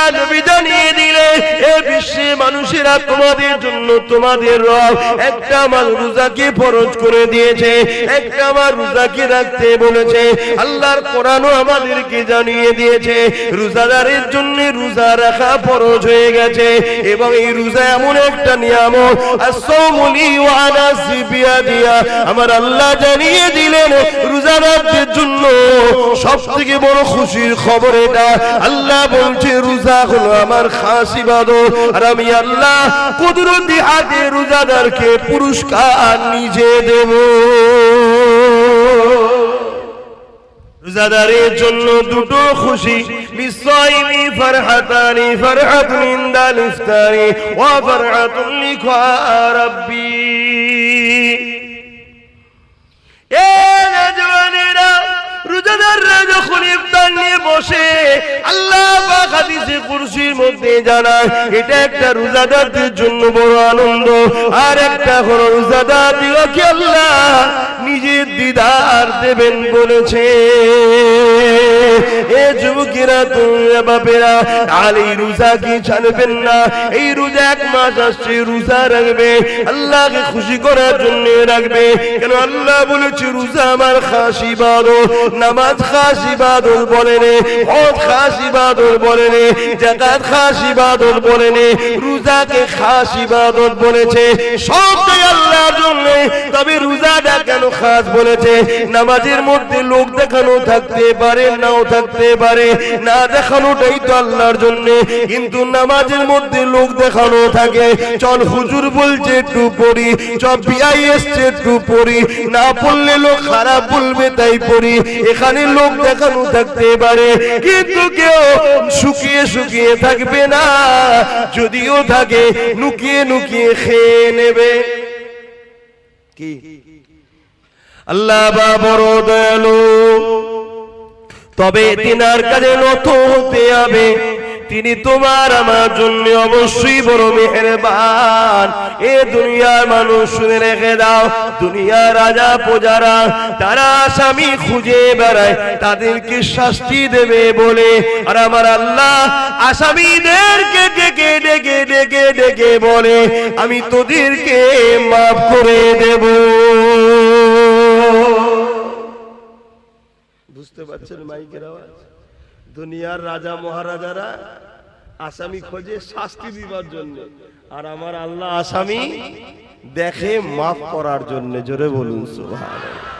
আল্লাহ নবী জানিয়ে দিলেন, এ বিশ্বে মানুষেরা তোমাদের জন্য তোমাদের রব একটা মাস রোজাকে ফরজ করে দিয়েছে, একটা মাস রোজাকে রাখতে বলেছে। আল্লাহর কোরআনও আমাদেরকে জানিয়ে দিয়েছে রোজাদারের জন্য রোজা রাখা ফরজ হয়ে গেছে। এবং এই রোজা এমন একটা নিয়ামত, as-sawmu li wa ana biya, আমার আল্লাহ জানিয়ে দিলেন রোজাদারদের জন্য সবথেকে বড় খুশির খবর এটা। আল্লাহ বলছে রোজা হলো আমার খাস ইবাদত, আর আমি আল্লাহ কুদরতি হাতে রোজাদারকে পুরস্কার নিজে দেব। রোজাদারের জন্য দুটো খুশি, লিসাইমি ফারহাতানি, ফারহাতুন ইনদাল ইফতারি ওয়া ফারহাতুন লিকা রাব্বি। এ নওজওয়ানেরা, রোজাদাররা যখন ইফতার নিয়ে বসে, আল্লাহ পাক হাদিসে কুরসির মধ্যে জানায় এটা একটা রোজাদারদের জন্য বড় আনন্দ। আর একটা হলো রোজাদারদেরকে আল্লাহ নিজের দিদার দেবেন বলেছে। এ যুবকেরা, তোমরা বাপেরা, আর এই রোজা কি ছাড়বেন না। এই রোজা এক মাস আসছে, রোজা রাখবে, আল্লাহকে খুশি করার জন্য রাখবে। কেন আল্লাহ বলেছে রোজা আমার খাস ইবাদত, নামাজ খাস ইবাদত বলেন, হজ খাস ইবাদত বলেন, যাকাত খাস ইবাদত বলেন, রোজাকে খাস ইবাদত বলেছে। সবটাই আল্লাহর জন্য। তবে রোজাটা কেন খাস বলেছে? নামাজের মধ্যে লোক দেখানো থাকতে পারে, নাও থাকতে পারে, না দেখানোটাই তো আল্লাহর জন্য। কিন্তু নামাজের মধ্যে লোক দেখানো থাকে, চল হুজুর বলছে একটু পড়ি, চল বিআই এসছে একটু পড়ি, না পড়লে লোক খারাপ বলবে তাই পড়ি, এখানে লোক দেখানো থাকতে পারে। কিন্তু কেউ শুকিয়ে শুকিয়ে থাকবে না, যদিও থাকে লুকিয়ে লুকিয়ে খেয়ে নেবে। কি আল্লাহ বা বড় দয়ালু, তবে তিনার কাছে নত হতে হবে। তিনি তোমার আমার জন্য অবশ্যই বড় মেহেরবান। এ দুনিয়ার মানুষ শুনে রেখে দাও, দুনিয়ার রাজা প্রজারা তারা আসামি খুঁজে বেড়ায়, তাদেরকে শাস্তি দেবে বলে, আর আমার আল্লাহ আসামিদেরকে ডেকে ডেকে ডেকে ডেকে বলে আমি তোদেরকে মাফ করে দেব। বুঝতে পারছেন মাইকের আওয়াজ? দুনিয়ার রাজা মহারাজারা আসামি খোঁজে শাস্তি দিবার জন্য, আর আমার আল্লাহ আসামি দেখে মাফ করার জন্য। জোরে বলুন সুবহানাল্লাহ।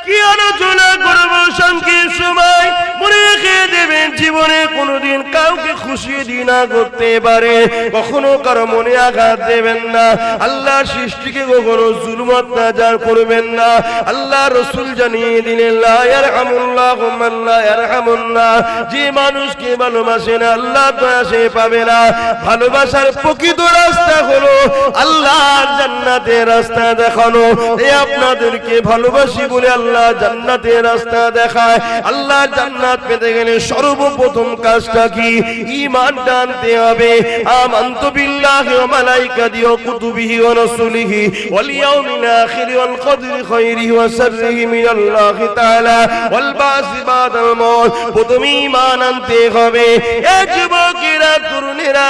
কি আলোচনা করবো সংক্ষিপ্ত সময়, মনে রেখে দেবেন জীবনে কোনোদিন কাউকে খুশি দিনা করতে পারে, কখনো কারো মনে আঘাত দেবেন না। আল্লাহ সৃষ্টিকে কখনো জুলুম অত্যাচার করবেন না। আল্লাহ রাসূল জানিয়ে দিলেন লা ইয়ারহামুল্লাহু মান লা ইয়ারহামুন নাস, যে মানুষকে ভালোবাসে না আল্লাহ দয়া সে পাবে না। ভালোবাসার প্রকৃত রাস্তা হলো আল্লাহর জান্নাতের রাস্তা দেখানো। এই আপনাদেরকে ভালোবাসি বলে আল্লাহ জান্নাতের রাস্তা দেখায়। আল্লাহ জান্নাত পেতে গেলে সর্বপ্রথম কাজটা কি? ঈমান আনতে হবে। আমানতু বিল্লাহি ওয়া মালাইকাতিহি ওয়া কুতুবিহি ওয়া রাসূলিহি ওয়াল ইয়াউমিল আখির ওয়াল কদরি খায়রিহি ওয়া শাররিহি মিনাল্লাহি তাআলা ওয়াল বাসি বাদাল মউত। প্রথমে ঈমান আনতে হবে। এ যুবকেরা, তরুণেরা,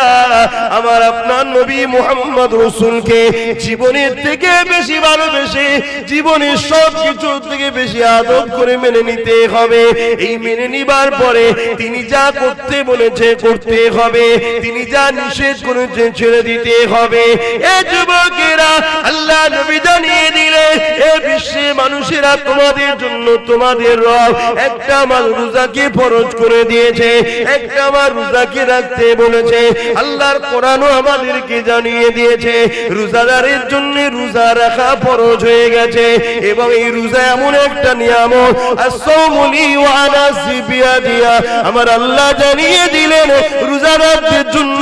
আমার আপনার নবী মুহাম্মদ রাসূলকে জীবনের থেকে বেশি ভালোবেসে, জীবনের সব কিছু থেকে বেশি আদব করে মেনে নিতে হবে। এই মেনে নিবার পরে তিনি যা করতে বলেছে করতে হবে, তিনি যা নিষেধ করেছেন ছেড়ে দিতে হবে। এ যুবকেরা, আল্লাহ নবী জানিয়ে দিলেন এ বিশ্বে মানুষেরা তোমাদের জন্য তোমাদের রব একটা মাস রোজাকে ফরজ করে দিয়েছে, একটা মাস রোজাকে রাখতে বলেছে। আল্লাহর কোরআনও আমাদেরকে জানিয়ে দিয়েছে রোজাদারের জন্য রোজা রাখা ফরজ হয়ে গেছে। এবং এই রোজা এমন একটা নিয়ামত, as-sawmu li wa ana biya, আমার আল্লাহ জানিয়ে দিলেন রোজাদারদের জন্য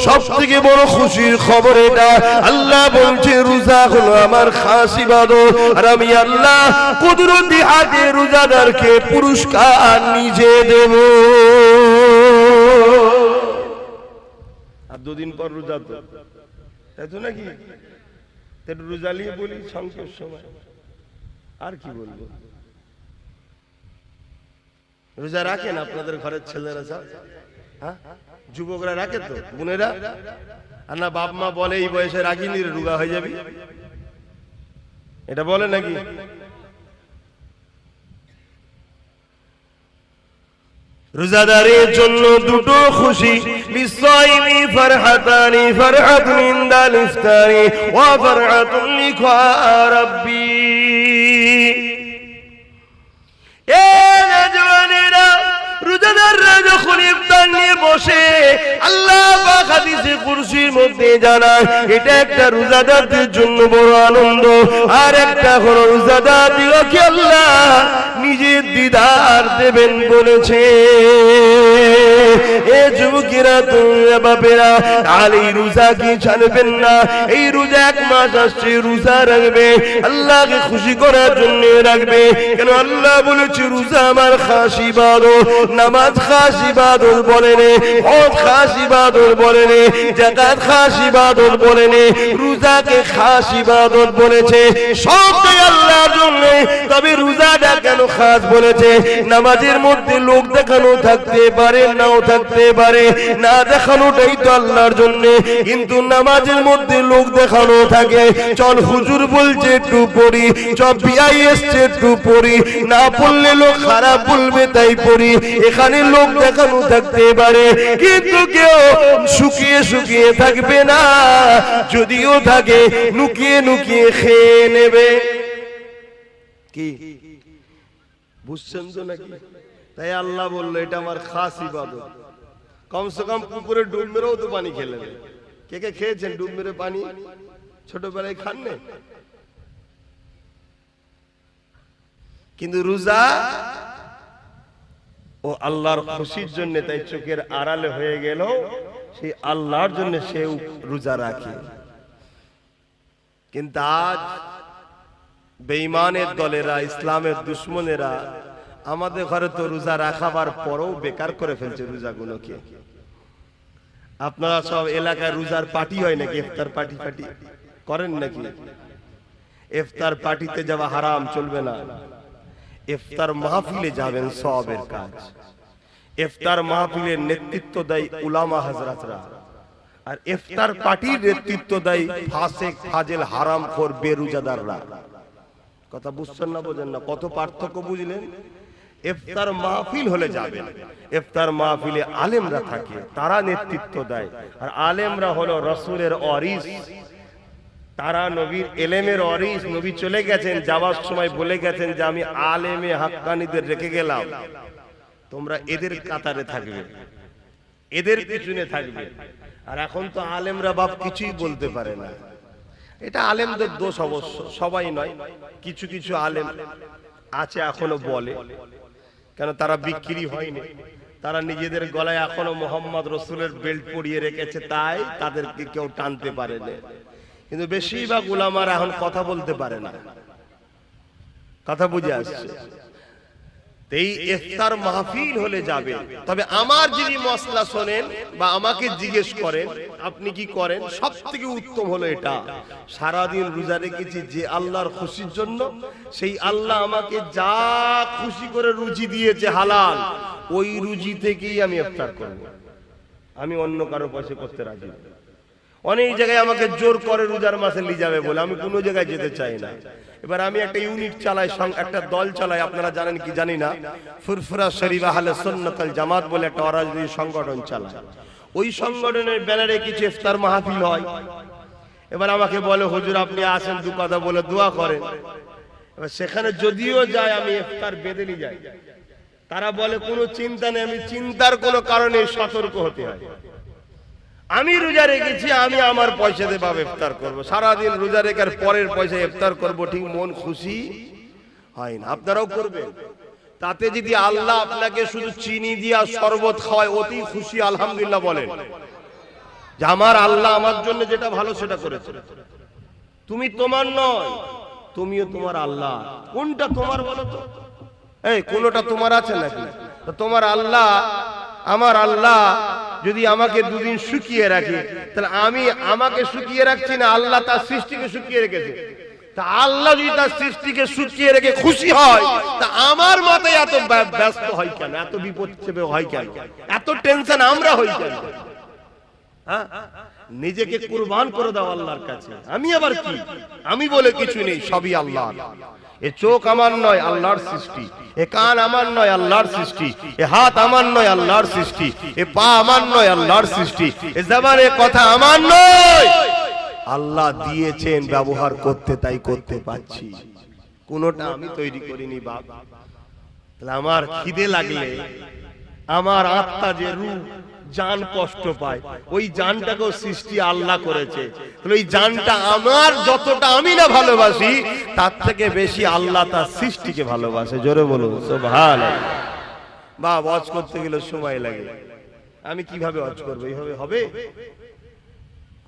সবথেকে বড় খুশির খবর এটা। আল্লাহ বলছে রোজা হলো আমার খাস ইবাদত, আর আমি আল্লাহ কুদরতি হাতে রোজাদারকে পুরস্কার নিজে দেব। আর দুদিন পর রোজা, তো তাই তো নাকি? রোজা নিয়ে বলি সংক্ষেপ সময়, আর কি বলবো? রোজা রাখেন আপনাদের ঘরের ছেলেরা সব? হ্যাঁ, যুবকরা রাখে তো, বোনেরা? আর না বাপ মা বলে এই বয়সে রাখিনি, রোগা হয়ে যাবি, এটা বলে নাকি? রোজাদারের জন্য দুটো খুশি, লিসাইমি ফারহাতানি, ফারহাতুন ইনদাল ইফতারি ওয়া ফারহাতুন লিকা রাব্বি। এ নওজওয়ানেরা, রোজাদাররা যখন ইফতার নিয়ে বসে, আল্লাহ পাক হাদিসে কুরসির মধ্যে জানায় এটা একটা রোজাদারদের জন্য বড় আনন্দ। আর একটা হলো রোজাদারদিগকে আল্লাহ নিজের দিদার দেবেন বলেছে। এ যুবকেরা, তোমরা বাপেরা, আর এই রোজা কি ছাড়বেন না? এই রোজা 1 মাস আসছে, রোজা রাখবে, আল্লাহকে খুশি করার জন্য রাখবে। কেন আল্লাহ বলেছে রোজা আমার খাস ইবাদত, নামাজ খাস ইবাদত বলেন, হজ খাস ইবাদত বলেন, যাকাত খাস ইবাদত বলেন, রোজাকে খাস ইবাদত বলেছে। সবটাই আল্লাহর জন্য। তবে রোজাটা কেন খাস বলেছে? নামাজের মধ্যে লোক দেখানো থাকতে পারে, নাও থাকতে পারে, না দেখানোটাই তো আল্লাহর জন্য। কিন্তু নামাজের মধ্যে লোক দেখানো থাকে, চল হুজুর বলছে একটু পড়ি, চল বিআই এসছে একটু পড়ি, না পড়লে লোক খারাপ বলবে তাই পড়ি, এখানে লোক দেখানো থাকতে পারে। কিন্তু কেউ শুকিয়ে শুকিয়ে থাকবে না, যদিও থাকে নুকিয়ে নুকিয়ে খেয়ে নেবে। কি বুঝছেন তো নাকি? তাই আল্লাহ বললো এটা আমার খাস ইবাদত। কমসে কম পুকুরে ডুব মেরেও তো পানি খেলেন। কে কে খেয়েছেন ডুব মেরে পানি? ছোটবেলায় খান না? কিন্তু রোজা ও আল্লাহর খুশির জন্য, তাই চোখের আড়ালে হয়ে গেল, সেই আল্লাহর জন্য সে রোজা রাখে। কিন্তু আজ বেঈমানের দলেরা, ইসলামের দুশ্মনেরা আমাদের ঘরে তো রোজা রাখাবার পরও বেকার করে ফেলছে রোজাগুলোকে। আপনারা সব এলাকায় রোজার পার্টি হয় নাকি? ইফতার পার্টি পার্টি করেন নাকি? ইফতার পার্টিতে যাওয়া হারাম, চলবে না। ইফতার মাহফিলে যাবেন, সওয়াবের কাজ। ইফতার মাহফিলের নেতৃত্ব দেয় উলামা হযরতরা, আর ইফতার পার্টির নেতৃত্ব দেয় ফাসিক, ফাজিল, হারামখোর, বেরোজাদাররা। কথা বুঝছেন না? বোঝেন না? কত পার্থক্য বুঝলেন? ইফতার মাহফিল হলে যাবেন, ইফতার মাহফিলে আলেমরা থাকে, তারা নেতৃত্ব দেয়। আর আলেমরা হলো রাসূলের ওয়ারিস, তারা নবীর এলেমের ওয়ারিস। নবী চলে গেছেন, যাওয়ার সময় বলে গেছেন যে আমি আলেমে হাক্কানীদের রেখে গেলাম, তোমরা এদের কাতারে থাকবে, এদের পিছনে থাকবে। আর এখন তো আলেমরা বাপ কিছুই বলতে পারে না। এটা আলেমদের দোষ অবশ্য, সবাই নয়, কিছু কিছু আলেম আছে এখনো বলে। কেন? তারা বিক্রি হয়নি, তারা নিজেদের গলায় এখনো মোহাম্মদ রসুলের বেল্ট পরিয়ে রেখেছে, তাই তাদেরকে কেউ টানতে পারে না। কিন্তু বেশিরভাগ উলামারা এখন কথা বলতে পারে না। কথা বুঝে আসছে? এই ইফতার মাহফিল হলে যাবে। তবে আমার যদি মসলা শোনেন বা আমাকে জিজ্ঞেস করেন আপনি কি করেন, সবথেকে উত্তম হলো এটা, সারাদিন রোজা রেখেছি যে আল্লাহর খুশির জন্য, সেই আল্লাহ আমাকে যা খুশি করে রুজি দিয়েছে হালাল, ওই রুজি থেকেই আমি ইফতার করব। আমি অন্য কারো পয়সা করতে রাজি না। অনেক জায়গায় আমাকে জোর করে রোজার মাসে নিয়ে যাবে বলে, আমি কোনো জায়গায় যেতে চাই না। এবার আমি একটা ইউনিট চালাই, একটা দল চালাই, আপনারা জানেন কি জানি না, ফুরফুরা শরীফ আহলে সুন্নাত ওয়াল জামাত বলে একটা অরাজনৈতিক সংগঠন চালায়। ওই সংগঠনের ব্যানারে কিছু ইফতার মাহফিল হয়। এবার আমাকে বলে হুজুর আপনি আসেন, দু কথা বলে দোয়া করেন। এবার সেখানে যদিও যায় আমি ইফতার বেঁধে নিয়ে যাই। তারা বলে কোনো চিন্তা নেই, আমি চিন্তার কোনো কারণে সতর্ক হতে হয়। আমি রোজা রেখেছি, আমি আমার পয়সা দিয়ে ভাবে ইফতার করবো, সারাদিন রোজা রেখার পরের পয়সা ইফতার করবো, ঠিক মন খুশি হয় না। আপনারাও করবেন। তাতে যদি আল্লাহ আপনাকে শুধু চিনি দিয়া শরবত খাওয়ায়, অতি খুশি আলহামদুলিল্লাহ বলেন যে আমার আল্লাহ আমার জন্য যেটা ভালো সেটা করেছে। তুমি তোমার নয়, তুমিও তোমার আল্লাহ। কোনটা তোমার বলো তো? এই কোনটা তোমার আছে নাকি? তোমার আল্লাহ, আমার আল্লাহ যদি আমাকে দুদিন শুকিয়ে রাখে, তাহলে আমি আমাকে শুকিয়ে রাখছি না, আল্লাহ তার সৃষ্টিকে শুকিয়ে রেখেছে। তা আল্লাহ যদি তার সৃষ্টিকে শুকিয়ে রেখে খুশি হয়, তা আমার মতে এত ব্যস্ত হয় কেন, এত বিপদ চেপে হয় কেন, এত টেনশন আমরা হই কেন? হ্যাঁ, নিজেকে কুরবান করে দাও আল্লাহর কাছে। আমি আবার কি, আমি বলে কিছু নেই, সবই আল্লাহর। এ চোখ আমার নয়, আল্লাহর সৃষ্টি। এ কান আমার নয়, আল্লাহর সৃষ্টি। এ হাত আমার নয়, আল্লাহর সৃষ্টি। এ পা আমার নয়, আল্লাহর সৃষ্টি। এ জবানে কথা আমার নয়, আল্লাহ দিয়েছেন, ব্যবহার করতে তাই করতে পাচ্ছি। কোনটা আমি তৈরি করিনি বাপ। তাহলে আমার খিদে লাগলে আমার আত্মা যে রূহ জান কষ্ট পায়, ওই জানটাকেও সৃষ্টি আল্লাহ করেছে। তাহলে ওই জানটা আমার যতটা আমি না ভালোবাসি, তার থেকে বেশি আল্লাহ তার সৃষ্টিকে ভালোবাসে। জোরে বলুন সুবহানাল্লাহ। বা ওয়াজ করতে গেলে সময় লাগে, আমি কিভাবে ওয়াজ করবো? এইভাবে হবে?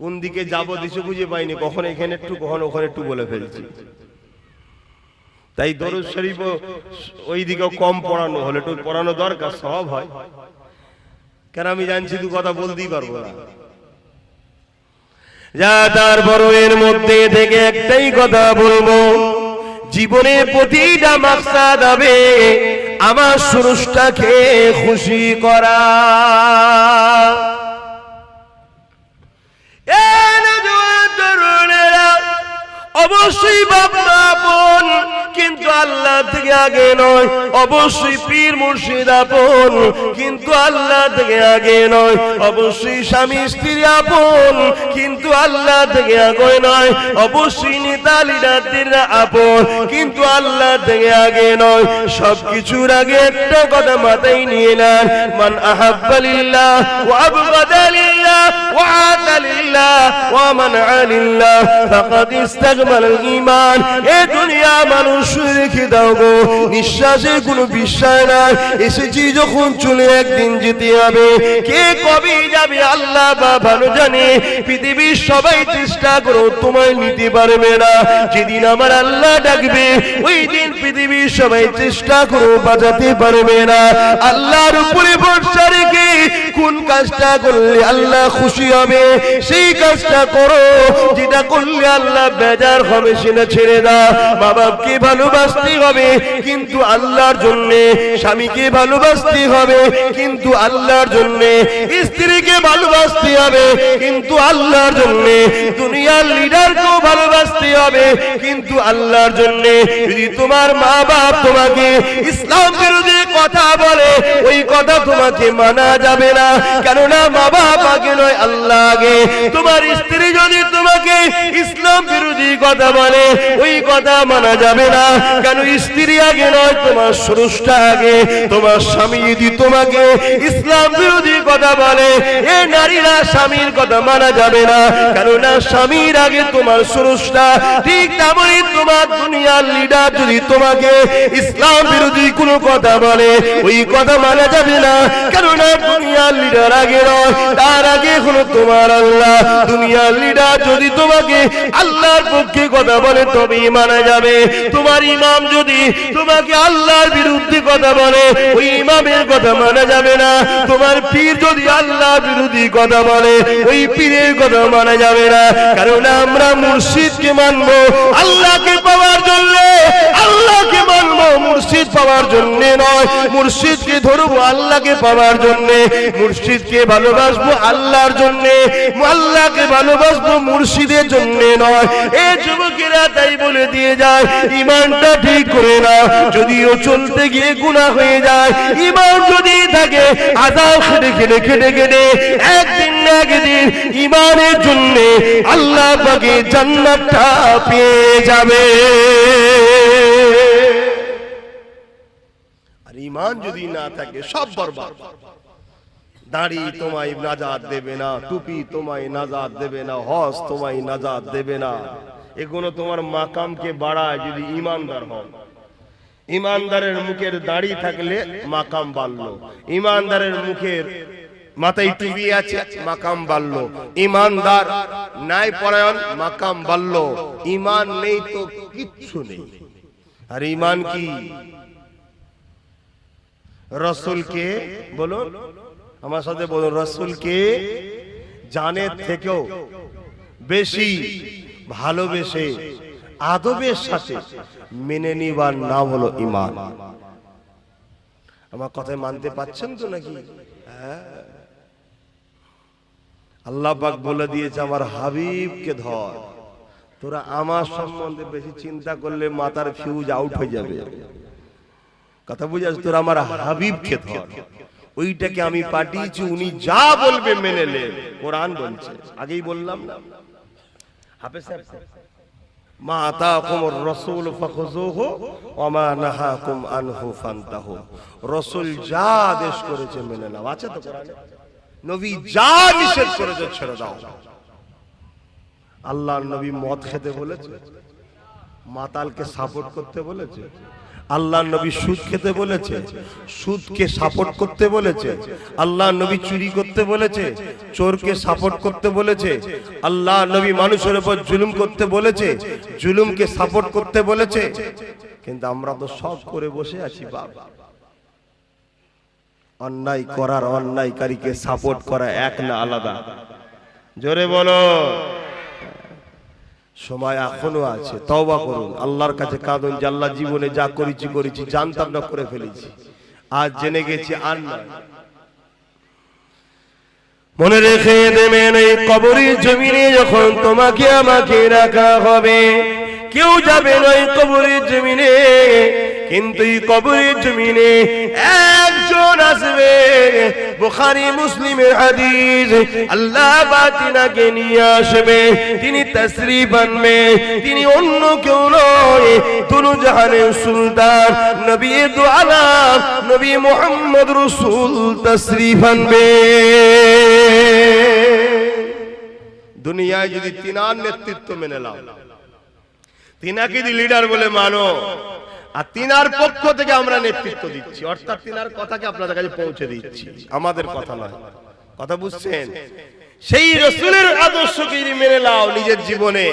কোন দিকে যাবো দিশে খুঁজে পাইনি, কখন এখানে একটু কখন ওখানে একটু বলে ফেলছি। তাই দরুদ শরীফ ওই দিকেও কম পড়ানো হলে একটু পড়ানো দরকার, সব হয়। কেন আমি জানছি দু কথা বলতেই পারবো না। যা তারপর এর মধ্যে থেকে একটাই কথা বলবো, জীবনে প্রতিটা মাকসাদ হবে আমার স্রষ্টাকে খুশি করা। অবশ্যই বাপ মা বোন, কিন্তু আল্লাহ থেকে আগে নয়। অবশ্যই পীর মুর্শিদ আপন, কিন্তু আল্লাহ থেকে আগে নয়। অবশ্যই স্বামী স্ত্রী আপন, কিন্তু আল্লাহ থেকে আগে নয়। অবশ্যই নেতা লিডাররা আপন, কিন্তু আল্লাহ থেকে আগে নয়। সবকিছুর আগে একটা কথা মাথায় নিয়ে নেন, মান আহাব্বা লিল্লাহ ওয়া আবগাদা লিল্লাহ ওয়া আতা লিল্লাহ ওয়া মানআ লিল্লাহ ফাকাদ ইস্তাকমাল ঈমান। এই দুনিয়া মানুষ রেখে দাও গো, নিঃশ্বাসের কোনো বিশ্বাস নাই। এসেছি যখন চলে একদিন যেতে হবে, কে কবে যাবে আল্লাহ বা ভালো জানে। পৃথিবীর সবাই চেষ্টা করো, তোমায় নিতে পারবে না। যেদিন আমার আল্লাহ ডাকবে, ওই দিন পৃথিবীর সবাই চেষ্টা করো, বাঁচাতে পারবে না। আল্লাহর উপরে ভরসা রেখে কোন কাজটা করলে আল্লাহ খুশি হবে, সেই কাজটা করো। যেটা করলে আল্লাহ বেজার হবে, সেটা ছেড়ে দাও। মা বাপকে ভালোবাসতে হবে, কিন্তু আল্লাহর জন্য। স্বামীকে ভালোবাসতে হবে, কিন্তু আল্লাহর জন্য। স্ত্রীকে ভালোবাসতে হবে, কিন্তু আল্লাহর জন্য। দুনিয়ার লিডারকেও ভালোবাসতে হবে, কিন্তু আল্লাহর জন্য। যদি তোমার মা বাপ তোমাকে ইসলাম বিরোধী কথা বলে, ওই কথা তোমাকে মানা যাবে না, কেননা মা বাপ আগে নয়, আল্লাহ আগে। তোমার স্ত্রী যদি তোমাকে ইসলাম বিরোধী কথা বলে, ওই কথা মানা যাবে না, কেন স্ত্রী আগে নয়, তোমার স্রষ্টা আগে। তোমার স্বামী যদি তোমাকে ইসলাম বিরোধী কথা বলে, এ নারীরা স্বামীর কথা মানা যাবে না, কেননা স্বামীর আগে তোমার স্রষ্টা। ঠিক তেমনই তোমার দুনিয়ার লিডার যদি তোমাকে ইসলাম বিরোধী কোনো কথা বলে, ওই কথা মানা যাবে না, কেননা দুনিয়ার লিডার আগে নয়, তার আগে হলো তোমার আল্লাহ। দুনিয়ার লিডার যদি তোমাকে আল্লাহর পক্ষে কথা বলে, তবেই মানা যাবে। তোমার ইমাম যদি তোমাকে আল্লাহর বিরুদ্ধে কথা বলে, ওই ইমামের কথা মানা যাবে না। তোমার পীর যদি আল্লাহর বিরোধী কথা বলে, ওই পীরের কথা মানা যাবে না, কারণ আমরা মুর্শিদকে মানবো আল্লাহকে পাওয়ার জন্য। আল্লাহকে মানবো মুর্শিদ পাওয়ার জন্য নয়। মুর্শিদকে ধরবো আল্লাহকে পাওয়ার জন্য। মুর্শিদকে ভালোবাসবো আল্লাহর জন্য, আল্লাহকে ভালোবাসবো মুর্শিদের জন্য নয়। এই যুবকেরা তাই বলে দিয়ে যায়, ইমানটা ঠিক করে না। যদিও চলতে গিয়ে গুনাহ হয়ে যায়, ইমান যদি থাকে, আযাব খেটে খেটে খেটে খেটে একদিন না একদিন ইমানের জন্য আল্লাহ পাকে জান্নাতটা পেয়ে যাবে। আর ইমান যদি না থাকে, সব বরবাদ। দাড়ি তোমায় নাজাত দেবে না, টুপি তোমায় নাজাত দেবে না, হজ তোমায় নাজাত দেবে না। এগুলো তোমার মাকামকে বাড়ায় যদি ইমানদার হও। ইমানদারের মুখের দাড়ি থাকলে মাকাম বাড়লো, ইমানদারের মুখের মাথায় টুপি আছে, মাকাম বাড়লো। ইমানদার নাই পরায়ণ, মাকাম বাড়লো। ইমান নেই তো কিচ্ছু নেই। আর ইমান কি? রাসূলকে বলুন, আমার সাথে বলুন, রাসূলকে জানের থেকেও বেশি ভালোবেসে আদবের সাথে মেনে নিবার নাম হলো ঈমান। আমার কথা মানতে পারছেন তো নাকি? আল্লাহ পাক বলে দিয়েছে আমার হাবিবকে ধর। তোরা আমার সম্বন্ধে বেশি চিন্তা করলে মাথার ফিউজ আউট হয়ে যাবে। কথা বুঝাস? তোরা আমার হাবিবকে ধর, ওইটাকে আমি পাঠিয়েছি, উনি যা বলবে মেনে নে। কোরআন বলছে, আগেই বললাম না? হাফেজ সাহেব, মা আতাকুমুর রাসূল ফাখুযুহু ওয়া মা নাহাকুম আনহু ফান্তাহু। রাসূল যা আদেশ করেছে মেনে নাও, আছে তো কোরআনে? নবী যা নিষেধ করেছে ছেড়ে দাও। আল্লাহর নবী মদ খেতে বলেছে, মাতালকে সাপোর্ট করতে বলেছে। আল্লাহর নবী সুদ খেতে বলেছে, সুদকে সাপোর্ট করতে বলেছে। আল্লাহর নবী চুরি করতে বলেছে, চোরকে সাপোর্ট করতে বলেছে। আল্লাহর নবী মানুষের উপর জুলুম করতে বলেছে, জুলুমকে সাপোর্ট করতে বলেছে। কিন্তু আমরা তো সব করে বসে আছি বাবা। অন্যায় করার অন্যায়কারীকে সাপোর্ট করা এক না আলাদা? জোরে বলো। সময় এখনো আছে, তওবা করুন, আল্লাহর কাছে কাঁদুন যে আল্লাহ জীবনে যা করেছি জানতাম না, করে ফেলেছি, আজ জেনে গেছি আর নয়। মনে রেখে দেবেন এই কবরের জমিনে যখন তোমাকে আমাকে রাখা হবে, কেউ যাবে না এই কবরের জমিনে, কিন্তু এই কবরের জমিনে একজন আসবে। বুখারী মুসলিমের হাদিস, আল্লাহ বাতিনাকে নিয়ে আসবে, তিনি তাশরীফ আনবে। তিনি অন্য কেউ নয়, দুনু জাহানের সুলতান নবী দু আলাম নবী মুহাম্মদ রাসূল তাশরীফ আনবে। দুনিয়ায় যদি তিনার নেতৃত্ব মেনে নাও, তিনাকে যদি লিডার বলে মানো, আর তিনার পক্ষ থেকে আমরা নেতৃত্ব দিচ্ছি, অর্থাৎ তিনার কথাকে আপনাদের কাছে পৌঁছে দিচ্ছি, আমাদের কথা নয়। কথা বুঝছেন? সেই রাসূলের আদর্শকে যদি মেনে নাও নিজের জীবনে,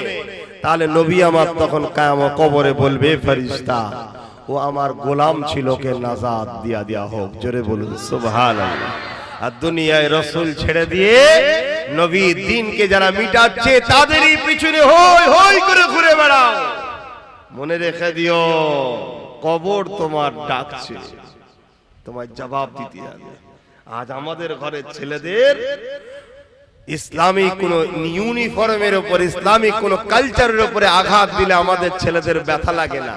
তাহলে নবী আমার তখন কিয়ামত কবরে বলবে, ফেরেশতা ও আমার গোলাম ছিল, কে নাজাত দিয়া হোক। জোরে বলুন সুবহানাল্লাহ। আর দুনিয়ায় রাসূল ছেড়ে দিয়ে নবী দ্বীনকে যারা মিটাচ্ছে, তাদেরই পিছনে হই হই করে ঘুরে বেড়াও। মনে রেখে দিও, কবর তোমার ডাকছে, তোমার জবাব দিতে হবে। আজ আমাদের ঘরের ছেলেদের ইসলামিক কোন ইউনিফর্মের উপর, ইসলামিক কোন কালচারের উপরে আঘাত দিলে আমাদের ছেলেদের ব্যথা লাগে না,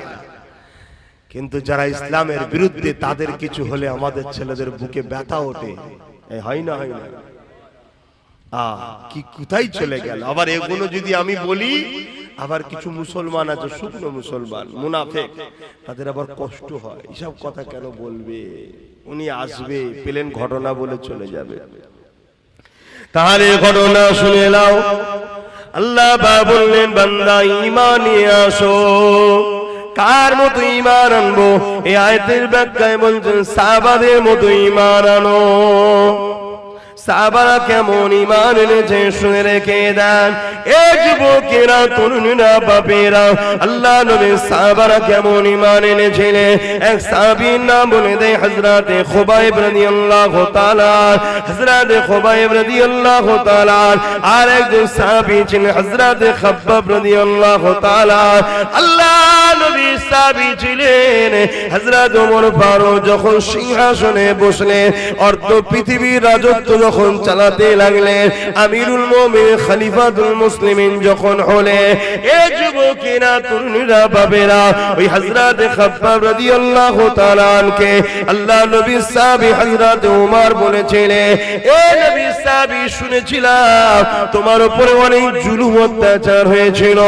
কিন্তু যারা ইসলামের বিরুদ্ধে তাদের কিছু হলে আমাদের ছেলেদের বুকে ব্যথা ওঠে। হয় না? হয় না? কি কোথায় চলে গেল? আবার এগুলো যদি আমি বলি, আবার কিছু মুসলমান আছে শুকনো মুসলমান মুনাফিক, তাদের আবার কষ্ট হয়, এসব কথা কেন বলবে? উনি আসবে, প্লেন ঘটনা বলে চলে যাবে। তাহলে ঘটনা শুনে নাও। আল্লাহ বললেন, বান্দা ঈমান নিয়ে আসো। কার মতো ঈমান আনবো? এই আয়াতের ব্যাখ্যায় বলছেন, সাহাবাদের মতো ঈমান আনো। সাহাবারা কেমন ঈমান এনেছে শুনে রেখে দেন। এই যুবকেরা, তরুণীরা, বাপেরা, আল্লাহ নবীর সাহাবারা কেমন ঈমান এনেছিলেন। এক সাহাবীর নাম বলে দেয় হযরতে খুবাইব রাদিয়াল্লাহু তাআলা। হযরতে খুবাইব রাদিয়াল্লাহু তাআলা। আর একজন সাহাবী ছিলেন হযরতে খাব্বাব রাদিয়াল্লাহু তাআলা। আল্লাহ নবীর সাহাবী ছিলেন হযরত ওমর ফারুক। যখন সিংহাসনে বসলেন, অর্ধ পৃথিবীর রাজত্ব যখন চালাতে লাগলেন, আমিরুল মুমিনিন খলিফাতুল মুসলিমিন যখন হলেন, এই যুবকেরা, তরুণীরা, বাবেরা, ওই হযরত খাব্বাব রাদিয়াল্লাহু তাআলা আনকে আল্লাহ নবীর সাহাবী হযরত ওমর বলেছিলেন, এ নবীর সাহাবী, শুনেছিলাম তোমার উপরে অনেক জুলুম অত্যাচার হয়েছিল,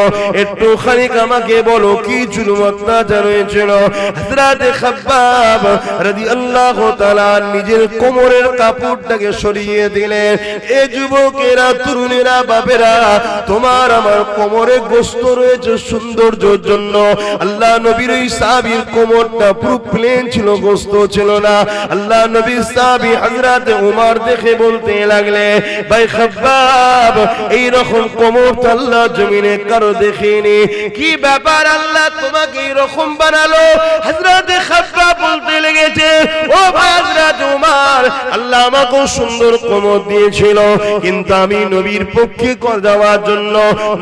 একটু খানিক আমাকে বলো কি জুলুম অত্যাচার হয়েছিল। হযরত খাব্বাব রাদিয়াল্লাহু তাআলা নিজের কোমরের কাপড়টাকে সরিয়ে দিলেন। এ যুবকেরা, তরুণীরা, বাবেরা, তোমার আমার কোমরে গোশত রয়েছে সৌন্দর্যের জন্য। আল্লাহ নবীর ওই সাহাবীর কোমরটা পুরো প্লেন ছিল, গোশত ছিল না। আল্লাহ নবীর সাহাবী হযরত ওমর দেখে বলতে লাগলে, ভাই খাব্বাব, এই রকম কোমর তো আল্লাহ জমিনে কারো দেখিনি, কি ব্যাপার আল্লাহ তোমাকে এই রকম বানালো? হযরত খাব্বাব বলতে লেগেছে, ও ভাই হযরত ওমর, আল্লাহ আমাকেও সুন্দর কোমর দিয়েছিল, কিন্তু আমি নবীর পক্ষে যাওয়ার জন্য,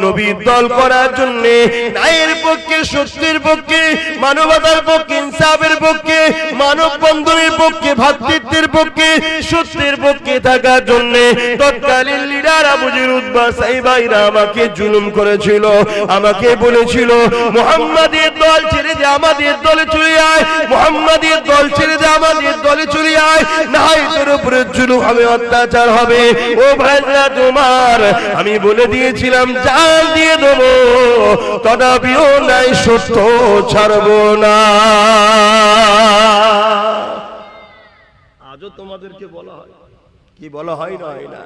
নবীর দল করার জন্য, ন্যায়ের পক্ষে, সত্যের পক্ষে, মানবতার পক্ষে, ইনসাফের পক্ষে, মানব বন্ধনের পক্ষে, ভ্রাতৃত্বের পক্ষে, সত্যের পক্ষে থাকার জন্য তৎকালীন লিডার আবু জেহেল উতবা সাইবাইরা আমাকে জুলুম করেছিল। আমাকে বলেছিল মুহাম্মাদের দল ছেড়ে দে, আমাদের দলে চলে আয়, মুহাম্মাদের দল ছেড়ে দে, আমাদের দলে চলে আয়, না হয় তোর উপরে জুলুম হবে, অত্যাচার হবে। ও ভাইরা তোমার, আমি বলে দিয়েছিলাম জান দিয়ে দেবো, তথাপিও নাই সত্য ছাড়বো না। আজও তোমাদেরকে বলা হয়, কি বলা হয় না, হয় না,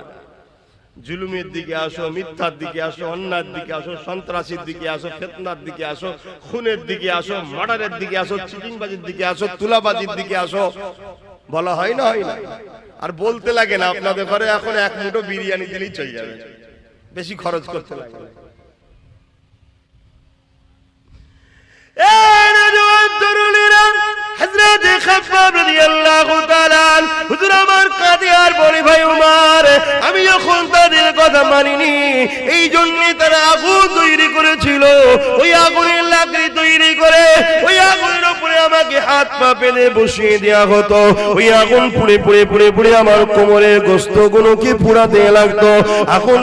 জুলুমের দিকে আসো, মিথ্যার দিকে আসো, অন্যায়ের দিকে আসো, সন্ত্রাসীর দিকে আসো, ফিতনার দিকে আসো, খুনের দিকে আসো, মার্ডারের দিকে আসো, চিটিংবাজির দিকে আসো, তুলাবাজির দিকে আসো, বলা হয় না, হয় না। আর বলতে লাগে না, আপনাদের ঘরে এখন এক মুঠো বিরিয়ানি দিলেই চলে যাবে, বেশি খরচ করতে লাগে না। হযরত খাব্বাব রাদিয়াল্লাহু তাআলা হুজুর আমার কাদিয়ার বলি ভাই উমর, আমি যখন তাদের কথা মানিনি, এই জন্য তারা আগুন তৈরি করেছিল, ওই আগুনের লাকড়ি তৈরি করে ওই আগুনের উপরে আমাকে হাত পা পেলে বসিয়ে দেওয়া হতো। ওই আগুন পুড়ে পুড়ে পুড়ে পুড়ে আমার কোমরের গোশতগুলোকে পুড়াতে লাগতো। আগুন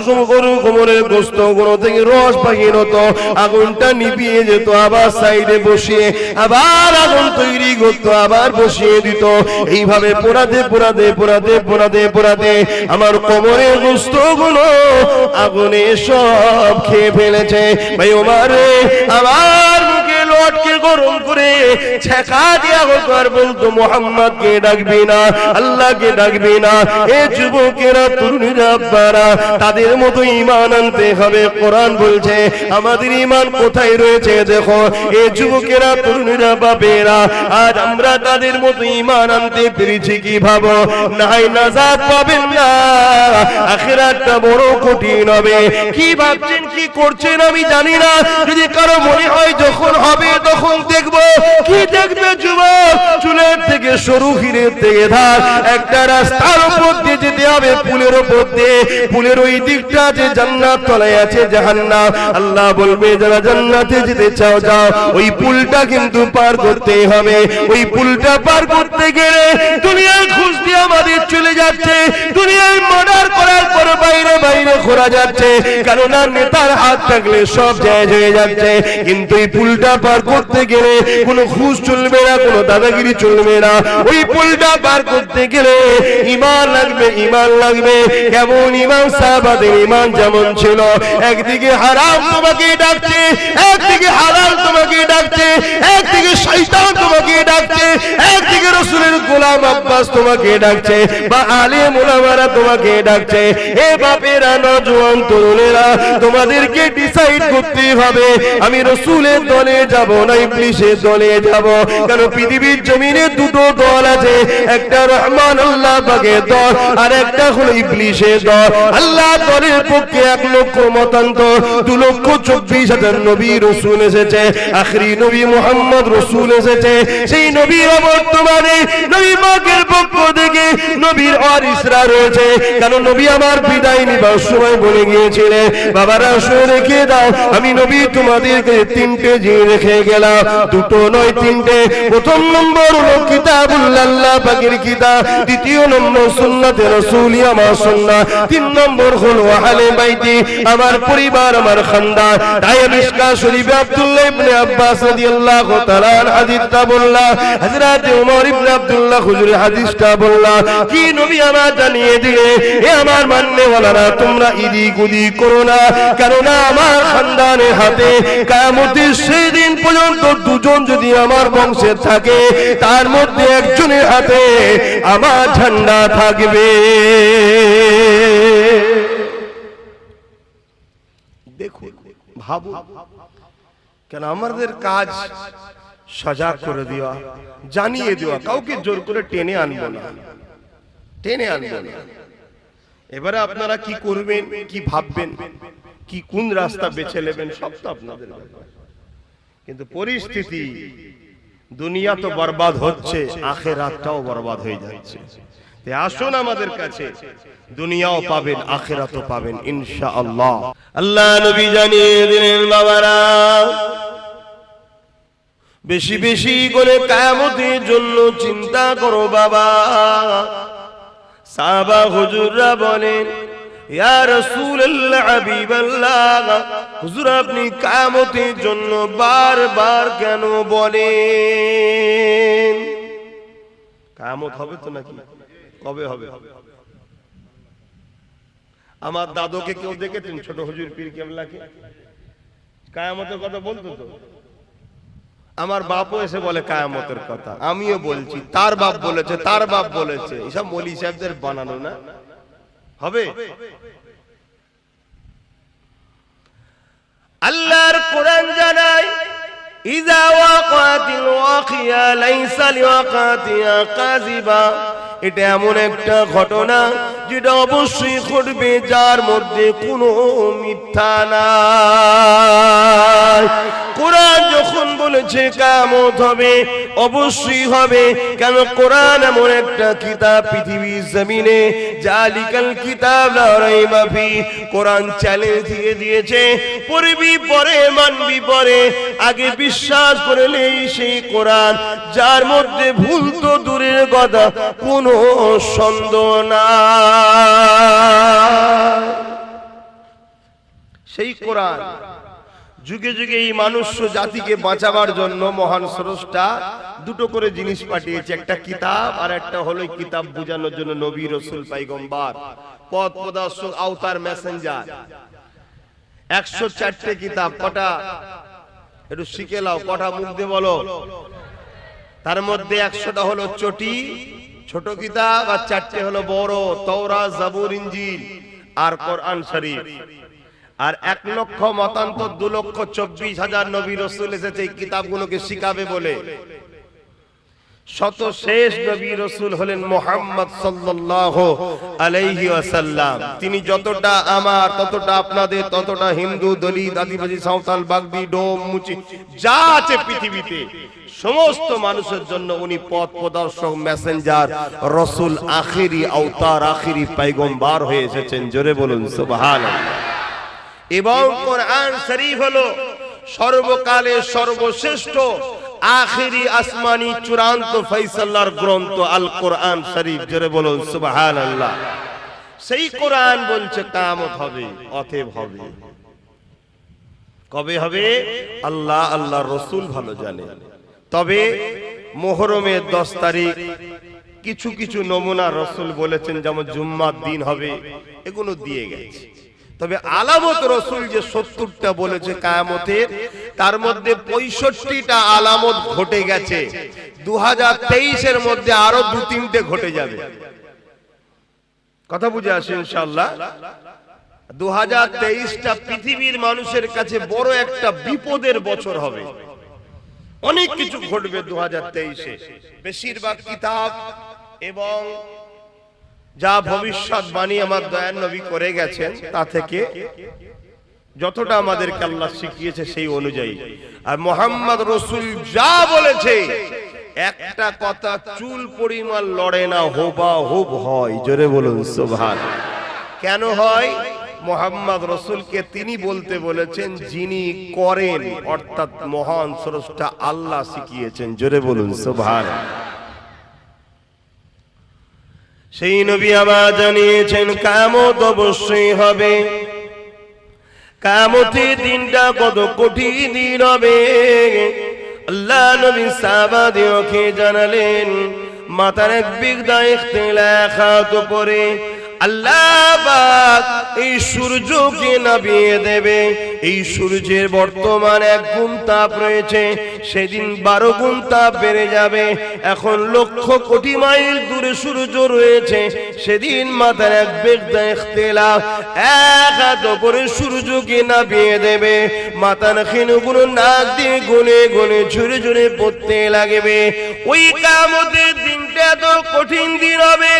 কোমরের গোশতগুলো থেকে রস বাহির হতো, আগুনটা নিভিয়ে যেত, আবার সাইডে বসিয়ে আবার আগুন তৈরি করতো, আবার বসিয়ে দিত। এইভাবে পোড়াতে পোড়াতে পোড়াতে পোড়াতে পোড়াতে আমার কোমরের গোশতগুলো আগুনে সব খেয়ে ফেলেছে। ভাই ওমর আবার মুখে লটকে গরম করে ছেঁকা দিয়া হতো, আর বলতো মুহাম্মদকে ডাকবি না, আল্লাহকে ডাকবি না। এ যুবকেরা, তরুণীরা, আব্বারা, তাদের মতো ঈমান আনতে হবে। কোরআন বলছে আমাদের ঈমান কোথায় রয়েছে দেখো। এ যুবকেরা, তরুণীরা, বাপেরা, আজ আমরা তাদের মতো ঈমান আনতে পেরেছি কি ভাবো? নাই নাজাত পাবেন না, আখিরাতটা বড় কঠিন হবে। কি ভাবছেন, কি করছেন আমি জানি না। যদি কারো মনে হয় যখন হবে তখন দেখবো, কি দেখবে যুবক? চুলের থেকে সরু, হিরের থেকে ধার, একটা রাস্তার উপর দিয়ে যেতে হবে, পুলের উপর দিয়ে। পুলের ওই দিকটা যে জান্নাত, তলায় আছে জাহান্নাম। আল্লাহ বলবে যারা জান্নাতে যেতে চাও যাও, ওই পুলটা কিন্তু পার করতে হবে। ওই পুলটা পার করতে গেলে দুনিয়ার ঘুষ দিয়ে আমাদের চলে যাচ্ছে, দুনিয়ায় মার্ডার করার পর বাইরে বাইরে ঘোরা যাচ্ছে, কেননা নেতার হাত থাকলে সব জায়গায় হয়ে যাচ্ছে। কিন্তু এই পুলটা পার করতে গেলে কোনো ঘুষ চলবে না, কোনো দাদাগিরি চলবে না। ওই পুলটা পার করতে গেলে ঈমান লাগবে, ঈমান লাগবে। কেমন ঈমান? সাহাবাদের ঈমান যেমন ছিল, একদিকে হারাম তোমাকে ডাকছে, একদিকে হালাল তোমাকে ডাকছে, একদিকে শয়তান তোমাকে ডাকছে, একদিকে রাসূলের গোলাম আব্বাস তোমাকে ডাকছে, বা আলেম ওলামারা তোমাকে ডাকছে। এ বাপেরা, নওজোয়ান তরুণেরা, তোমাদেরকে ডিসাইড করতে হবে আমি রাসূলের দলে যাব না ইবলিসের দলে যাব। কারণ পৃথিবীর জমিনে দুটো দল আছে, একটা রহমান আল্লাহ পাকের দল, আর একটা হলো ইবলিসের দল। আল্লাহ দলের পক্ষে 1 লক্ষ মতান্তর, 2,24,000 নবী রাসূল এসেছে, আখরি নবী মুহাম্মদ রাসূল এসেছে। সেই নবীরা বর্তমানে নবী পাকের পক্ষ থেকে নবীর ওয়ারিসরা রয়েছে। কারণ নবী আমার বিদায় নিবার সময় বলে গিয়েছিলেন, বাবারা শুনে রেখে দাও, আমি নবী তোমাদেরকে 3টে জিনিস রেখে গেলাম, 2টো নয় 3টে। প্রথম নম্বর হলো কিতাবুল্লাহ, আল্লাহ পাকের কিতাব। দ্বিতীয় নম্বর সুন্নাতে রাসূলি, আমার সুন্নাত। 3 নম্বর হলো আহলে বাইতি, আমার পরিবার, আমার খানদান। তাই মিশকাত শরীফে আব্দুল্লাহ ইবনে আব্বাস রাদিয়াল্লাহু তাআলা হাদিসটা বললাম, হযরত ওমর ইবনে আব্দুল্লাহ হুজুরের হাদিসটা বললাম। কি নবী আমার জানিয়ে দিলে, এ আমার মাননেওয়ালারা, তোমরা ইদিক উদিক করো না, কেননা আমার খানদানের হাতে কিয়ামতের সেই দিন পর্যন্ত 2জন যদি আমার বংশে থাকে, তার মধ্যে একজনের হাতে আমার ঝান্ডা থাকবে। দেখুন, ভাবু, কেন আমাদের কাজ সজাগ করে দেওয়া, জানিয়ে দেওয়া, কাউকে জোর করে টেনে আনবো না, টেনে আনবো না। এবারে আপনারা কি করবেন, কি ভাববেন, কি কোন রাস্তা বেছে নেবেন, সব তো আপনাদের ব্যাপার। কিন্তু পরিস্থিতি, দুনিয়া তো বরবাদ হচ্ছে, আখিরাতটাও বরবাদ হয়ে যাচ্ছে। আসুন আমাদের কাছে, দুনিয়াও পাবেন আখিরাতও পাবেন ইনশাআল্লাহ। আল্লাহ নবী জানিয়ে দিলেন, বাবারা বেশি বেশি করে কিয়ামতের জন্য চিন্তা করো বাবা। সাহাবা হুজুররা বলেন, ইয়া রাসূলুল্লাহ হাবিবাল্লাহ, হুজুর আপনি কিয়ামতের জন্য বারবার কেন বলেন? কিয়ামত হবে তো নাকি? কবে হবে? আমার দাদুকে কেউ দেখেছেন ছোট হুজুর পীর কেবলাকে কিয়ামতের কথা বলতো? তো আমার বাপও এসে বলে কিয়ামতের কথা, আমিও বলছি, তার বাপ বলেছে, তার বাপ বলেছে, এসব মৌলভী সাহেবদের বানানো না? হবে? আল্লাহর কোরআন জানায়, ইযা ওয়াকাতিল ওয়াকিয়া লাইসা লিওয়াকাতিহা কাযিবা। এটা এমন একটা ঘটনা যেটা অবশ্যই ঘটবে, যার মধ্যে কোনো মিথ্যা নাই। কোরআন যখন বলেছে কিয়ামত হবে, অবশ্যই হবে। কেন? কোরআন এমন একটা কিতাব পৃথিবীর জমিনে, জালিকাল কিতাব লা রাইবা ফি। কোরআন চ্যালেঞ্জ দিয়ে দিয়েছে, পড়বি পরে, মানবি পরে, আগে বিশ্বাস করলেই সেই কোরআন, যার মধ্যে ভুল তো দূরের কথা, কোনো সন্দেহ নাই। সেই কোরআন যুগে যুগে এই মানুষ জাতিকে বাঁচাবার জন্য মহান স্রষ্টা দুটো করে জিনিস পাঠিয়েছে, একটা কিতাব আর একটা হলো কিতাব বোঝানোর জন্য নবী রাসূল পয়গম্বর, পথ প্রদর্শক, আওতার, মেসেঞ্জার। 104টে কিতাব। কটা? একটু শিখে নাও, কটা মুখ দিয়ে বলো। তার মধ্যে 100টা হলো চটি ছোট কিতাব, আর 4টে হলো বড়, তাওরাত, জাবুর, ইনজিল আর কোরআন শরীফ। আর 1,00,000 মতান্তর 2,24,000 নবী রাসূল এসেছে এই কিতাবগুলোকে শিখাবে বলে। শত শেষ নবী রাসূল হলেন মুহাম্মদ সাল্লাল্লাহু আলাইহি ওয়াসাল্লাম। তিনি যতটা আমার, ততটা আপনাদের, ততটা হিন্দু, দলিত, আদিবাসী, সাঁওতাল, বাগদি, ডোম, মুচি যা আছে পৃথিবীতে সমস্ত মানুষের জন্য উনি পথ প্রদর্শক, মেসেঞ্জার, রাসূল, আখিরি আওতার, আখিরি পয়গম্বর হয়ে এসেছেন। জোরে বলুন সুবহানাল্লাহ। এবং কোরআন শরীফ হলো সর্বকালের সর্বশ্রেষ্ঠ আখিরি আসমানি চূড়ান্ত ফয়সালার গ্রন্থ আল কোরআন শরীফ। জোরে বলুন সুবহানাল্লাহ। সেই কোরআন বলছে কিয়ামত হবে, অতএব হবে। কবে হবে? আল্লাহ, আল্লাহর রাসূল ভালো জানে। তবে মুহররমের 10 তারিখ কিছু কিছু নমুনা রাসূল বলেছেন, যেমন জুম্মার দিন হবে, এগুলো দিয়ে গেছে। তবে আলামত রাসূল যে 70টা বলেছে কিয়ামতের, তার মধ্যে 65টা আলামত ঘটে গেছে। 2023 এর মধ্যে আরো 2-3টে ঘটে যাবে। কথা বুঝে আসে ইনশাআল্লাহ। 2023টা পৃথিবীর মানুষের কাছে বড় একটা বিপদের বছর হবে। অনেক কিছু ঘটবে 2023-এ। বেশিরভাগ কিতাব এবং যা ভবিষ্যৎবাণী আমার দয়ার নবী করে গেছেন, তা থেকে যতটা আমাদেরকে আল্লাহ শিখিয়েছে সেই অনুযায়ী। আর মুহাম্মদ রাসূল যা বলেছে, একটা কথা চুল পরিমাণ লড়ে না, হুবহুব হয়। জোরে বলুন সুবহানাল্লাহ। কেন হয়? মুহাম্মদ রাসূলকে তিনি বলতে বলেছেন যিনি করেন, অর্থাৎ মহান স্রষ্টা আল্লাহ শিখিয়েছেন। জোরে বলুন সুবহানাল্লাহ। সেই নবী আবার জানিয়েছেন কিয়ামত অবশ্যই হবে। কিয়ামতের দিনটা কত কঠিন দিন হবে। আল্লাহ নবী সাহাবাদেরকে জানালেন, মাথার এক বিগদা ইখতিলাফাত করে আল্লাহ পাক এই সূর্যকে নামিয়ে দেবে। এই সূর্যের বর্তমান 1 গুণ তাপ রয়েছে, সেদিন 12 গুণ তাপ বেড়ে যাবে। এখন লক্ষ কোটি মাইল দূরে সূর্য রয়েছে, সেদিন মাথার এক বিগদা ইখতিলাফ, এক হাত করে সূর্যকে নামিয়ে দেবে। মাথার খিনগুলো নাক দিয়ে গুনে গুনে ঝুরে ঝুরে পড়তে লাগবে। ওই কিয়ামতের দিনটা তো কঠিন দিন হবে।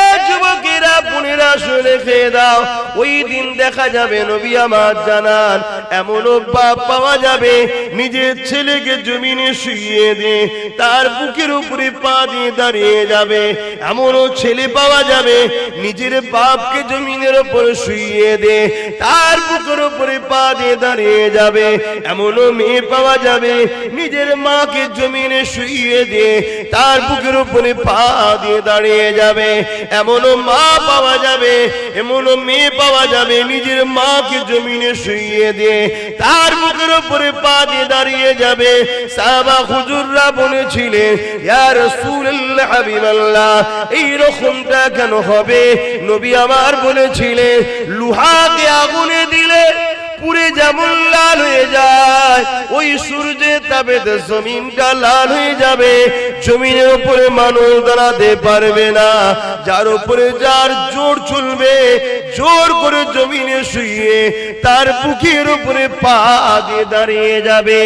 এ যুবকেরা বোনেরা শুনে খেয়ে দাও, ওই দিন দেখা যাবে নবী আমার জানান এমনও বাপ পাওয়া যাবে নিজের ছেলেকে জমিনে শুইয়ে দিয়ে তার বুকের উপরে পা দিয়ে দাঁড়িয়ে যাবে। এমনও ছেলে পাওয়া যাবে নিজের বাপকে জমিনের উপরে শুইয়ে দিয়ে তার বুকের উপরে পা দিয়ে দাঁড়িয়ে যাবে। এমনও মেয়ে পাওয়া যাবে নিজের মাকে জমিনে শুইয়ে দিয়ে তার বুকের উপরে পা দিয়ে দাঁড়িয়ে যাবে। এমনও মা পাওয়া যাবে, এমনও মেয়ে পাওয়া যাবে নিজের মাকে জমিনে শুইয়ে দিয়ে তার বুকের উপরে পা দিয়ে দাঁড়িয়ে যাবে। সাহাবা হুজুররা বলেছিলেন ইয়া রাসূলুল্লাহ হাবিবাল্লাহ এই রকমটা কেন হবে? নবী আমার বলেছিলেন লোহাকে আগুনে দিলে পুরে যেমন লাল হয়ে যায়, ওই সূর্যের তাপে জমিনটা লাল হয়ে যাবে। জমিনের উপরে মানুষ দাঁড়াতে পারবে না, যার উপরে যার জোর চলবে জোর করে জমিনে শুয়ে তার বুকের উপরে পা দিয়ে দাঁড়িয়ে যাবে।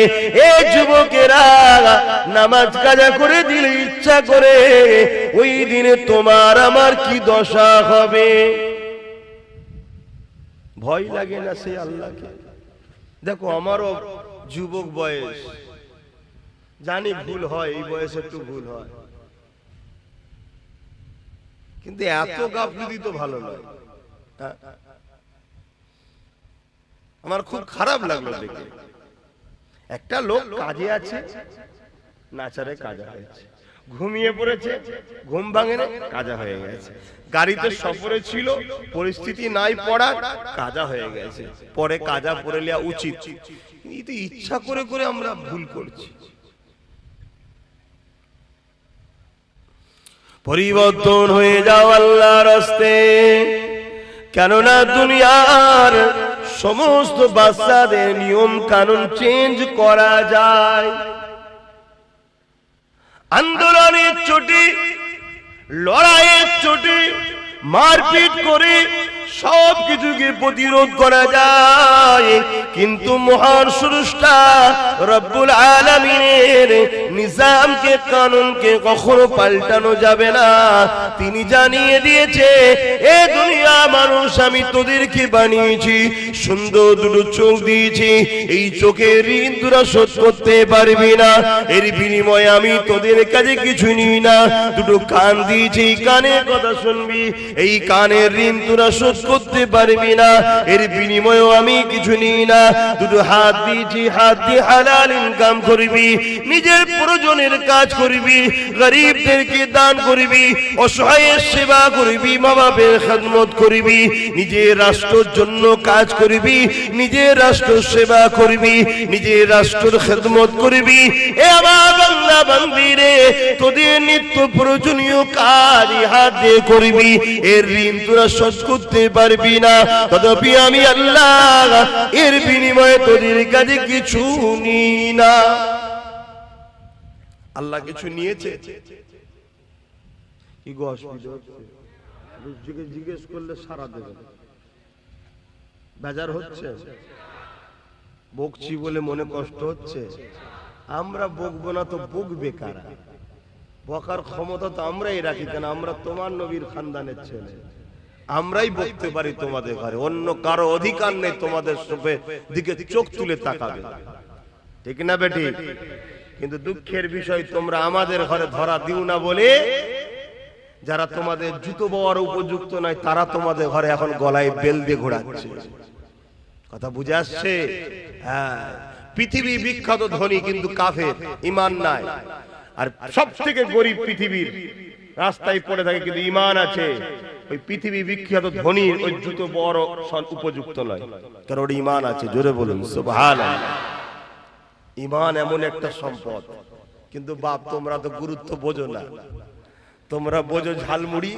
এ যুবকেরা নামাজ কাজা করে দিলে ইচ্ছা করে ওই দিনে তোমার আমার কি দশা হবে? ভয় লাগে না সেই আল্লাহকে? দেখো আমারও যুবক বয়স, জানি ভুল হয়, এই বয়সে একটু ভুল হয়, কিন্তু এত গাফিলতি তো ভালো নয়। আমার খুব খারাপ লাগলো দেখে। একটা লোক কাজে আছে, নাচারে কাজা হয়েছে, ঘুমিয়ে পড়েছে, ঘুম ভাঙে না, কাজা হয়ে গেছে। গাড়িতে সফরে ছিল, পরিস্থিতি নাই পড়ার, কাজা হয়ে গেছে। পরে কাজা পড়ে নেওয়া উচিত, কিন্তু ইচ্ছা করে করে আমরা ভুল করছি। পরিবর্তন হয়ে যাও আল্লাহর রাস্তে, কেননা দুনিয়ার সমস্ত বাচ্চাদের নিয়ম কানুন চেঞ্জ করা যায়। আন্দোলনের চোটে, লড়াইয়ের চোটে, মারপিট করে সব কিছুকে প্রতিরোধ করা যায়, কিন্তু মহান স্রষ্টা রব্বুল আলামিনের নিজামকে, কানুনকে কখনো পাল্টানো যাবে না। তিনি জানিয়ে দিয়েছে এ দুনিয়া মানুষ আমি তোদেরকে বানিয়েছি, সুন্দর দুটো চোখ দিয়েছি, এই চোখের ঋণ তোরা শোধ করতে পারবি না, এর বিনিময়ে আমি তোদের কাছে কিছু নিই না। দুটো কান দিয়েছি, কানের কথা শুনবি, এই কানের ঋণ তোরা শোধ করতে পারবি না, এর বিনিময়েও আমি কিছু নিই না। দুটো হাত দিয়েছি, হাত দিয়ে হালাল ইনকাম করবি, নিজের প্রয়োজনের কাজ করবি, গরিবদেরকে দান করবি, অসহায়ের সেবা করবি, মা বাবার খেদমত করবি, নিজের রাষ্ট্রের জন্য কাজ করবি, নিজের রাষ্ট্র সেবা করবি, নিজের রাষ্ট্রের খেদমত করবি। এ আমার বান্দা বান্দিরে, তোদের নিত্য প্রয়োজনীয় কাজ হাত দিয়ে করবি, এর ঋণ তোরা শোধ করতে পারবি না, তথাপি আমি আল্লাহ এর বিনিময়ে তোদের কাছে কিছু নিই না। আল্লাহ কিছু নিয়েছে কি গো? অসুবিধা হচ্ছে? জিজ্ঞেস করলে সারা দেবে, বেজার হচ্ছে, বকছি বলে মনে কষ্ট হচ্ছে। আমরা বকবো না তো বকবে কারা? বকার ক্ষমতা তো আমরাই রাখি, কেন আমরা তোমার নবীর খানদানের ছেলে, আমরাই বকতে পারি তোমাদের ঘরে, অন্য কারো অধিকার নেই তোমাদের দিকে চোখ তুলে তাকাবে, ঠিক না বেটি? কিন্তু দুঃখের বিষয় তোমরা আমাদের ঘরে ধরা দিও না বলে যারা তোমাদের জুতো বওয়ার উপযুক্ত নয় তারা তোমাদের ঘরে এখন গলায় বেল দিয়ে ঘোরাচ্ছে। কথা বুঝে আসছে? হ্যাঁ, পৃথিবী বিখ্যাত ধনী কিন্তু কাফের, ঈমান নাই। আর সবথেকে গরিব পৃথিবীর রাস্তায় পড়ে থাকে কিন্তু ঈমান আছে। ওই পৃথিবী বিখ্যাত ধনী ওই জুতো বড় উপযুক্ত নয়, কারণ ওর ঈমান আছে। জোরে বলুন সুবহানাল্লাহ। ঈমান এমন একটা সম্পদ, কিন্তু বাপ তোমরা তো গুরুত্ব বোঝো না। তোমরা বোঝো ঝালমুড়ি,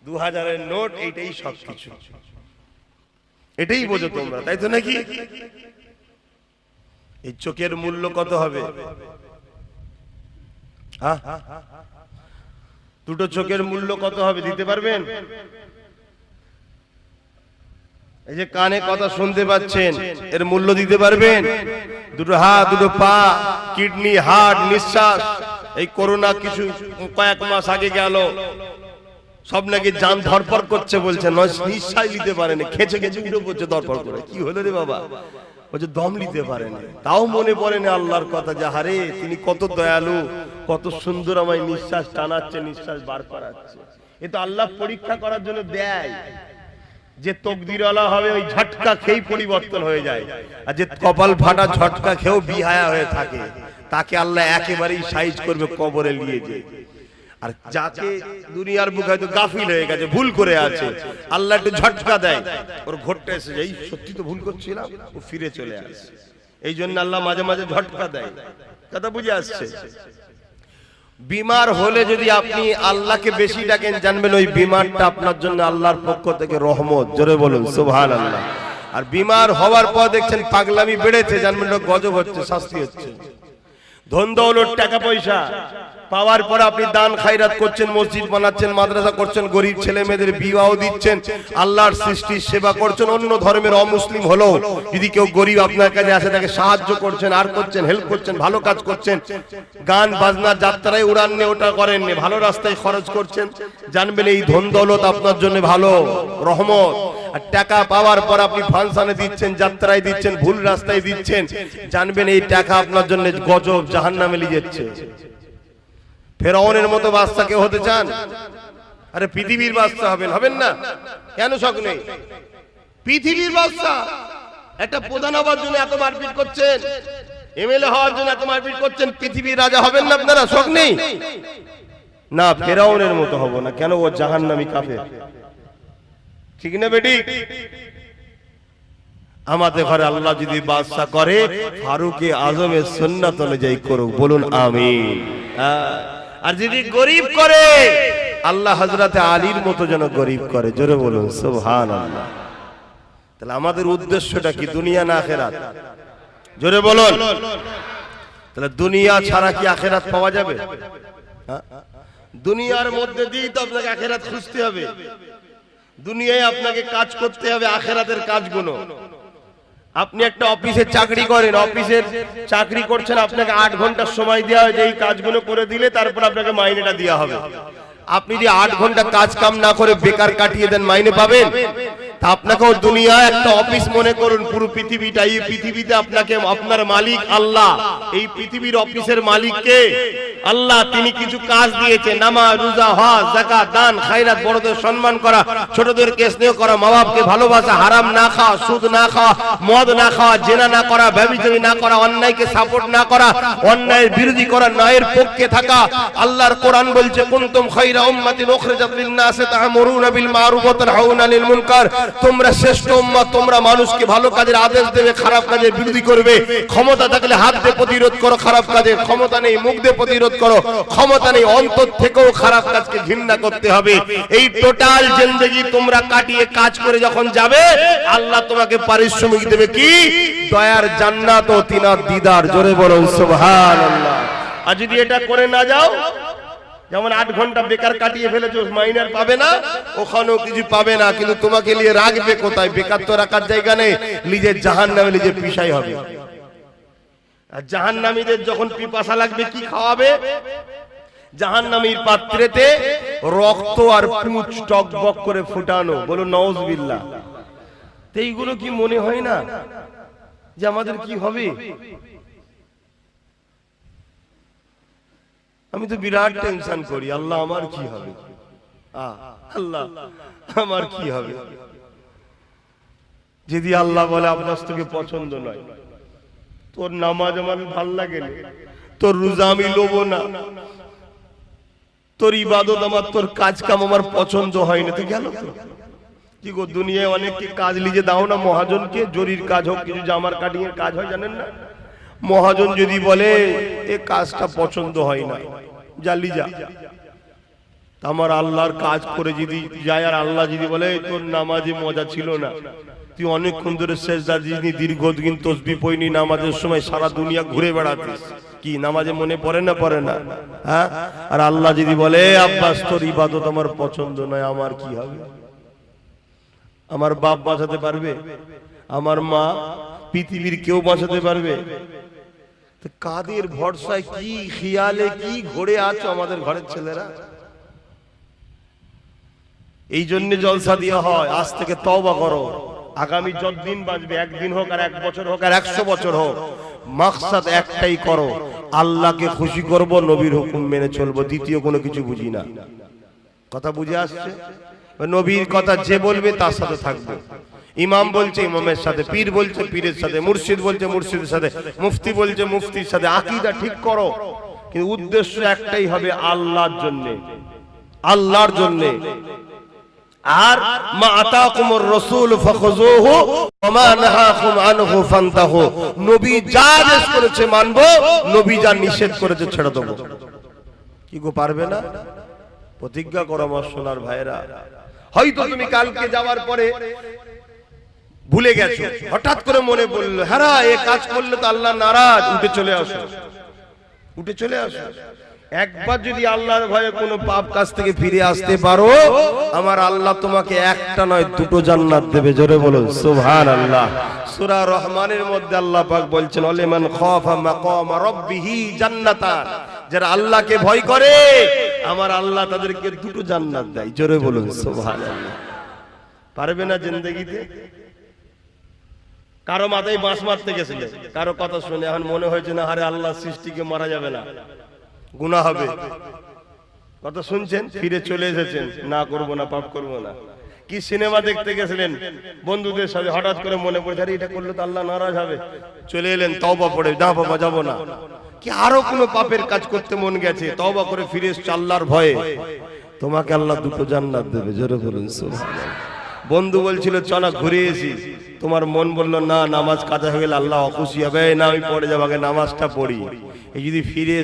2000-এর নোট, এইটাই সবকিছু, এটাই বোঝো তোমরা, তাই তো নাকি? এই চোখের মূল্য কত হবে? হ্যাঁ, দুটো চোখের মূল্য কত হবে দিতে পারবেন? এই যে কানে কথা শুনতে পাচ্ছেন, এর মূল্য দিতে পারবেন? দুটো হাত, দুটো পা, কিডনি, হার্ট, নিঃশ্বাস, এই করোনা কিছু কয়েক মাস আগে গেল, সব নাকি জান ধরপড় করছে, বলছে নিঃশ্বাস নিতে পারেনি, খেচে খেচে উঠে পড়ছে ধরপড় করে। কি হলো রে বাবা? বলছে দম নিতে পারেনি। তাও মনে পড়েনি আল্লাহর কথা যে হারে তিনি কত দয়ালু, কত সুন্দর আমায় নিঃশ্বাস টানাচ্ছে, নিঃশ্বাস বার করাচ্ছে। এ তো আল্লাহ পরীক্ষা করার জন্য দেয়। যে তকদিরওয়ালা হবে ওই ঝটকা খেয়ে পরিবর্তন হয়ে যায়, আর যে কপাল ফাটা ঝটকা খেয়েও বিহায়া হয়ে থাকে তাকে আল্লাহ একেবারেই সাইজ করবে কবরে নিয়ে যেয়ে। আর যাকে দুনিয়ার বুকে হয়তো গাফিল হয়ে গেছে, ভুল করে আছে, আল্লাহ একটু ঝটকা দেয়, ওর ঘটটা এসে যায়, সত্যি তো ভুল করছিলাম, ও ফিরে চলে আসে। এই জন্য আল্লাহ মাঝে মাঝে ঝটকা দেয়। কথা বুঝে আসছে? বিমার হলে যদি আপনি আল্লাহকে বেশি ডাকেন, জানবেন ওই বিমারটা আপনার জন্য আল্লাহর পক্ষ থেকে রহমত। জোরে বলুন সুবহানাল্লাহ। আর বিমার হওয়ার পর দেখছেন পাগলামি বেড়েছে, জানবেন গজব হচ্ছে, শাস্তি হচ্ছে। ধন দৌলত টাকা পয়সা পাওয়ার পর আপনি দান খায়রাত করছেন, মসজিদ বানাচ্ছেন, মাদ্রাসা করছেন, গরিব ছেলে মেয়েদের বিবাহ দিচ্ছেন, আল্লাহর সৃষ্টির সেবা করছেন। অন্য ধর্মের অমুসলিম হলো যদি কেউ গরিব আপনার কাছে আসে, তাকে সাহায্য করছেন, আর করছেন, হেল্প করছেন, ভালো কাজ করছেন। গান বাজনা যাত্রায় উড়ান নে, ওটা করেন নে, ভালো রাস্তায় খরচ করছেন, জানবেন এই ধন দৌলত আপনার জন্য ভালো রহমত। আর টাকা পাওয়ার পর আপনি ফাংশনে দিচ্ছেন, যাত্রায় দিচ্ছেন, ভুল রাস্তায় দিচ্ছেন, জানবেন এই টাকা আপনার জন্য গজব, জাহান্নামে নিয়ে যাচ্ছে। ফেরাউনের মতো বাদশা কেউ হতে চান? আরে পৃথিবীর বাদশা হবেন না? কেন শখ নেই? পৃথিবীর বাদশা। একটা প্রধান হওয়ার জন্য এত মারপিট করছেন, এমএলএ হওয়ার জন্য এত মারপিট করছেন, পৃথিবীর রাজা হবেন না আপনারা? শখ নেই? না, ফেরাউনের মতো হব না। কেন? ও জাহান্নামী কাফের। ঠিক না বেটি? আমাদের ঘরে আল্লাহ যদি বাদশা করে, ফারুকে আজমের সুন্নাত অনুযায়ী করুক। বলুন আমিন। আর যদি গরিব করে, আল্লাহ হযরতে আলীর মতো যেন গরিব করে। জোরে বলুন সুবহানাল্লাহ। তাহলে আমাদের উদ্দেশ্যটা কি? দুনিয়া না আখিরাত? জোরে বলুন। তাহলে দুনিয়া ছাড়া কি আখিরাত পাওয়া যাবে? দুনিয়ার মধ্যে দিয়েই তো আপনাকে আখিরাত খুঁজতে হবে। দুনিয়ায় আপনাকে কাজ করতে হবে আখিরাতের কাজগুলো। আপনি একটা অফিসে চাকরি করেন, অফিসের চাকরি করছেন, আপনাকে 8 ঘন্টা সময় দেওয়া হয় যে এই কাজগুলো করে দিলে তারপর আপনাকে মাইনেটা দেওয়া হবে। আপনি যদি 8 ঘন্টা কাজ কাম না করে বেকার কাটিয়ে দেন, মাইনে পাবেন? তা আপনাকেও দুনিয়া একটা অফিস মনে করুন। পুরো পৃথিবীটা, এই পৃথিবীতে আপনাকে আপনার মালিক আল্লাহ। এই পৃথিবীর অফিসের মালিক কে? আল্লাহ। তিনি কিছু কাজ দিয়েছে, নামাজ, রোজা, হজ, যাকাত, দান, খায়রাত, বড়দের সম্মান করা, ছোটদেরকে স্নেহ করা, মা বাপকে ভালোবাসা, হারাম না খাওয়া, সুদ না খাওয়া, মদ না খাওয়া, জেনা না করা, ব্যভিচারী না করা, অন্যায়কে সাপোর্ট না করা, অন্যায়ের বিরোধী করা, ন্যায়ের পক্ষে থাকা। আল্লাহর কোরআন বলছে কুনতুম খায়রা উম্মাতিন উখরিজাত লিন-নাসি তা'মুরুনা বিল মা'রুফ ওয়া তানহাউনা আনিল মুনকার। তোমরা শ্রেষ্ঠ উম্মত, তোমরা মানুষকে ভালো কাজের আদেশ দেবে, খারাপ কাজের বিরোধী করবে। ক্ষমতা থাকলে হাত দিয়ে প্রতিরোধ করো খারাপ কাজের, ক্ষমতা নেই মুখ দিয়ে প্রতিরোধ করো, ক্ষমতা নেই অন্তর থেকেও খারাপ কাজকে ঘৃণা করতে হবে। এই টোটাল জিন্দেগি তোমরা কাটিয়ে কাজ করে যখন যাবে, আল্লাহ তোমাকে পারিশ্রমিক দেবে কি? দয়ার জান্নাত ও তিনার দিদার। জোরে বলুন সুবহানাল্লাহ। আর যদি এটা করে না যাও, যেমন 8 ঘন্টা বেকার কাটিয়ে ফেলেছো, মাইনার পাবে না, ওখানেও কিছু পাবে না, কিন্তু তোমাকে নিয়ে রাখবে কোথায়? বেকার তো রাখার জায়গা নেই, নিজের জাহান্নামে নিজে পিছাই হবে। আর জাহান্নামীদের যখন পিপাসা লাগবে, কি খাওয়াবে? জাহান্নামীর পাত্রেতে রক্ত আর পুঁজ টকবক করে ফুটানো। বলো নাউজুবিল্লাহ। তো এইগুলো কি মনে হয় না যে আমাদের কি হবে? আমি তো বিরাট টেনশন করি, আল্লাহ আমার কি হবে, আল্লাহ আমার কি হবে। যদি আল্লাহ বলে আপনার তোকে পছন্দ নয়, তোর নামাজ আমার ভাল লাগে না, তোর রোজা আমি লোব না, তোর ইবাদত আমার, তোর কাজ কাম আমার পছন্দ হয় না, তো গেল তো কি গো। দুনিয়ায় অনেককে কাজ লিজে দাও না মহাজনকে, জরির কাজ হোক, কিছু জামার কাটিং এর কাজ হয়, জানেন না? মহাজন যদি বলে এ কাজটা পছন্দ হয় না, জালি যা, আমার আল্লাহর কাজ করে যদি যায়, আর আল্লাহ যদি বলে তোর নামাজে মজা ছিল না, তুই অনেকক্ষণ ধরে সেজদা দিসনি, দীর্ঘদিন তাসবিহ পড়িনি, নামাজের সময় সারা দুনিয়া ঘুরে বেড়াতিস, কি নামাজে মনে পড়ে না পড়ে না? হ্যাঁ। আর আল্লাহ যদি বলে আব্বাস তোর ইবাদত আমার পছন্দ নয়, আমার কি হবে? আমার বাপ বাঁচাতে পারবে? আমার মা, পৃথিবীর কেউ বাঁচাতে পারবে? কাদের ভরসায়, কি খেয়ালে, কি ঘোরে আছো আমাদের ঘরের ছেলেরা? এই জন্য জলসা দিয়ে হয়। আজ থেকে তওবা করো, আগামী যতদিন বাঁচবে, একদিন হোক আর 1 বছর হোক আর 100 বছর হোক, মাকসাদ একটাই করো, আল্লাহকে খুশি করব, নবীর হুকুম মেনে চলবো, দ্বিতীয় কোনো কিছু বুঝি না। কথা বুঝে আসছে? নবীর কথা যে বলবে তার সাথে থাকবে। ইমাম বলছে ইমামের সাথে, পীর বলছে পীরের সাথে, মুর্শিদ বলছে মুর্শিদের সাথে, মুফতি বলছে মুফতির সাথে। আকীদা ঠিক করো, কিন্তু উদ্দেশ্য একটাই হবে আল্লাহর জন্য, আল্লাহর জন্য। আর মা আতাকুমুর রাসূল ফাখুযুহু ওয়া মা নাহাকুম আনহু ফান্তাহু। নবী যা আদেশ করেছে মানবো, নবী যা নিষেধ করেছে ছেড়ে দেবো। কি গো পারবে না? প্রতিজ্ঞা করো আমার সোনার ভাইরা। হয়তো তুমি কালকে যাওয়ার পরে ভুলে গেছো, হঠাৎ করে মনে পড়লো, হ্যাঁ এই কাজ করলে তো আল্লাহ নারাজ, উঠে চলে আসো, উঠে চলে আসো। একবার যদি আল্লাহর ভয়ে কোনো পাপ কাজ থেকে ফিরে আসতে পারো, আমার আল্লাহ তোমাকে একটা নয় 2টো জান্নাত দেবে। জোরে বলুন সুবহানাল্লাহ। সূরা রহমানের মধ্যে আল্লাহ পাক বলছেন, ওয়ালিমান খাফা মাকাম রাব্বিহি জান্নাতান। যারা আল্লাহকে ভয় করে আমার আল্লাহ তাদেরকে 2টো জান্নাত দেয়। জোরে বলুন সুবহানাল্লাহ। পারবে না জিন্দেগিতে? কারো মাথায় বাঁশ মারতে গেছিলে, কারো কথা শুনে এখন মনে হয়েছে না আরে আল্লাহ সৃষ্টিকে মারা যাবে না, গুনাহ হবে। কথা শুনছেন, ফিরে চলে এসেছেন, না করব না, পাপ করব না। কি সিনেমা দেখতে গেছিলেন বন্ধুদের সাথে, হঠাৎ করে মনে পড়ে আরে এটা করলে তো আল্লাহ নারাজ হবে, চলে এলেন, তওবা পড়ে, না বাবা যাব না। কি আরো কোনো পাপের কাজ করতে মন গেছে, তওবা করে ফিরে এসেছ আল্লাহর ভয়ে, তোমাকে আল্লাহ 2টো জান্নাত দেবে। জোরে বলুন সুবহানাল্লাহ। বন্ধু বলছিল চনা ঘুরে এসি, তোমার মন বলল না নামাজ কাজা হয়ে গেলে আল্লাহ অখুশি হবে, না আমি পড়ে যাবো, আগে নামাজটা পড়ি। এই যদি ফিরে